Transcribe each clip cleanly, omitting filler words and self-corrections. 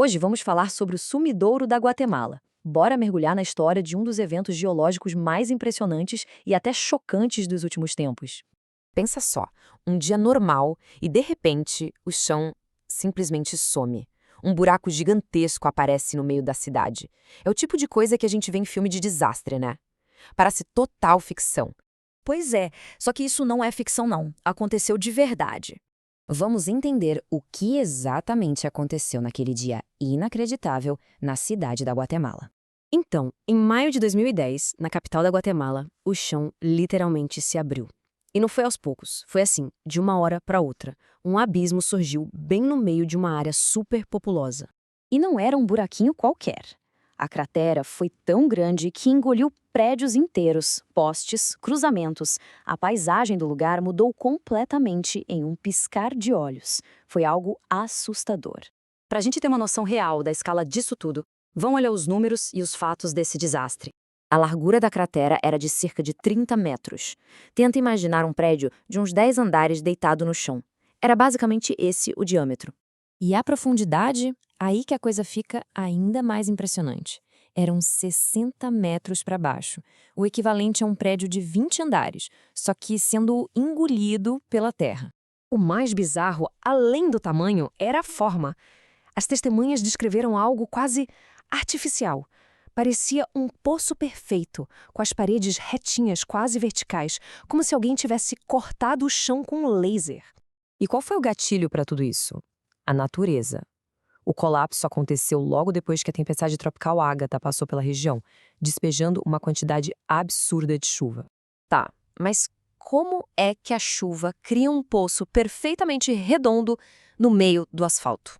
Hoje vamos falar sobre o sumidouro da Guatemala. Bora mergulhar na história de um dos eventos geológicos mais impressionantes e até chocantes dos últimos tempos. Pensa só, um dia normal e de repente o chão simplesmente some. Um buraco gigantesco aparece no meio da cidade. É o tipo de coisa que a gente vê em filme de desastre, né? Parece total ficção. Pois é, só que isso não é ficção não, aconteceu de verdade. Vamos entender o que exatamente aconteceu naquele dia inacreditável na cidade da Guatemala. Então, em maio de 2010, na capital da Guatemala, o chão literalmente se abriu. E não foi aos poucos, foi assim, de uma hora para outra. Um abismo surgiu bem no meio de uma área super populosa. E não era um buraquinho qualquer. A cratera foi tão grande que engoliu prédios inteiros, postes, cruzamentos. A paisagem do lugar mudou completamente em um piscar de olhos. Foi algo assustador. Para a gente ter uma noção real da escala disso tudo, vamos olhar os números e os fatos desse desastre. A largura da cratera era de cerca de 30 metros. Tenta imaginar um prédio de uns 10 andares deitado no chão. Era basicamente esse o diâmetro. E a profundidade? Aí que a coisa fica ainda mais impressionante. Eram 60 metros para baixo, o equivalente a um prédio de 20 andares, só que sendo engolido pela terra. O mais bizarro, além do tamanho, era a forma. As testemunhas descreveram algo quase artificial. Parecia um poço perfeito, com as paredes retinhas, quase verticais, como se alguém tivesse cortado o chão com um laser. E qual foi o gatilho para tudo isso? A natureza. O colapso aconteceu logo depois que a tempestade tropical Agatha passou pela região, despejando uma quantidade absurda de chuva. Tá, mas como é que a chuva cria um poço perfeitamente redondo no meio do asfalto?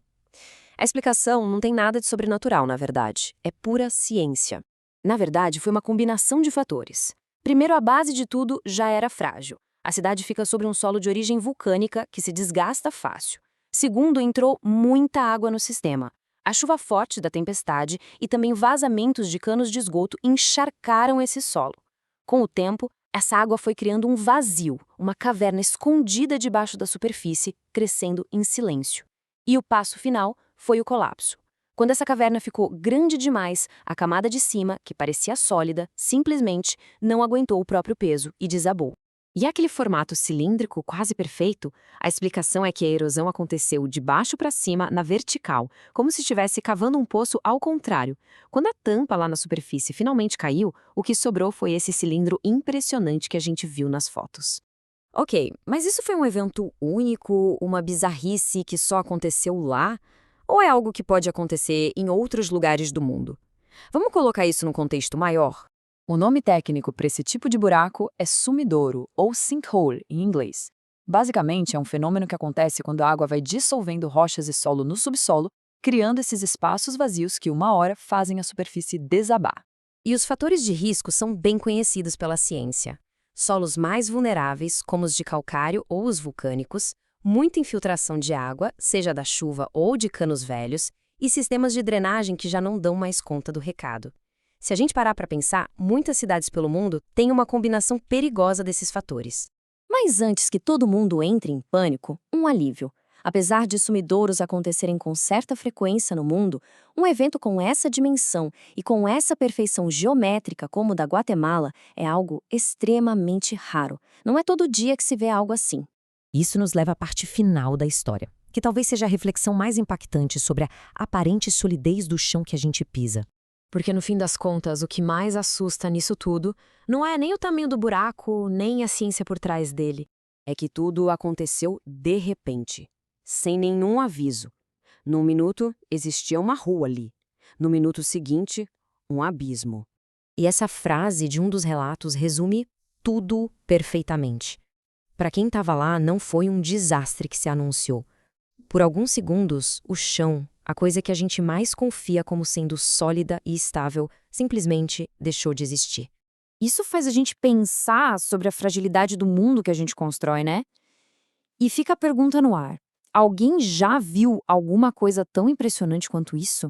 A explicação não tem nada de sobrenatural, na verdade. É pura ciência. Na verdade, foi uma combinação de fatores. Primeiro, a base de tudo já era frágil. A cidade fica sobre um solo de origem vulcânica que se desgasta fácil. Segundo, entrou muita água no sistema. A chuva forte da tempestade e também vazamentos de canos de esgoto encharcaram esse solo. Com o tempo, essa água foi criando um vazio, uma caverna escondida debaixo da superfície, crescendo em silêncio. E o passo final foi o colapso. Quando essa caverna ficou grande demais, a camada de cima, que parecia sólida, simplesmente não aguentou o próprio peso e desabou. E aquele formato cilíndrico quase perfeito, a explicação é que a erosão aconteceu de baixo para cima na vertical, como se estivesse cavando um poço ao contrário. Quando a tampa lá na superfície finalmente caiu, o que sobrou foi esse cilindro impressionante que a gente viu nas fotos. Ok, mas isso foi um evento único, uma bizarrice que só aconteceu lá? Ou é algo que pode acontecer em outros lugares do mundo? Vamos colocar isso num contexto maior? O nome técnico para esse tipo de buraco é sumidouro, ou sinkhole em inglês. Basicamente, é um fenômeno que acontece quando a água vai dissolvendo rochas e solo no subsolo, criando esses espaços vazios que, uma hora, fazem a superfície desabar. E os fatores de risco são bem conhecidos pela ciência. Solos mais vulneráveis, como os de calcário ou os vulcânicos, muita infiltração de água, seja da chuva ou de canos velhos, e sistemas de drenagem que já não dão mais conta do recado. Se a gente parar para pensar, muitas cidades pelo mundo têm uma combinação perigosa desses fatores. Mas antes que todo mundo entre em pânico, um alívio. Apesar de sumidouros acontecerem com certa frequência no mundo, um evento com essa dimensão e com essa perfeição geométrica como o da Guatemala é algo extremamente raro. Não é todo dia que se vê algo assim. Isso nos leva à parte final da história, que talvez seja a reflexão mais impactante sobre a aparente solidez do chão que a gente pisa. Porque no fim das contas, o que mais assusta nisso tudo não é nem o tamanho do buraco, nem a ciência por trás dele. É que tudo aconteceu de repente, sem nenhum aviso. Num minuto, existia uma rua ali. No minuto seguinte, um abismo. E essa frase de um dos relatos resume tudo perfeitamente. Para quem estava lá, não foi um desastre que se anunciou. Por alguns segundos, o chão, a coisa que a gente mais confia como sendo sólida e estável, simplesmente deixou de existir. Isso faz a gente pensar sobre a fragilidade do mundo que a gente constrói, né? E fica a pergunta no ar. Alguém já viu alguma coisa tão impressionante quanto isso?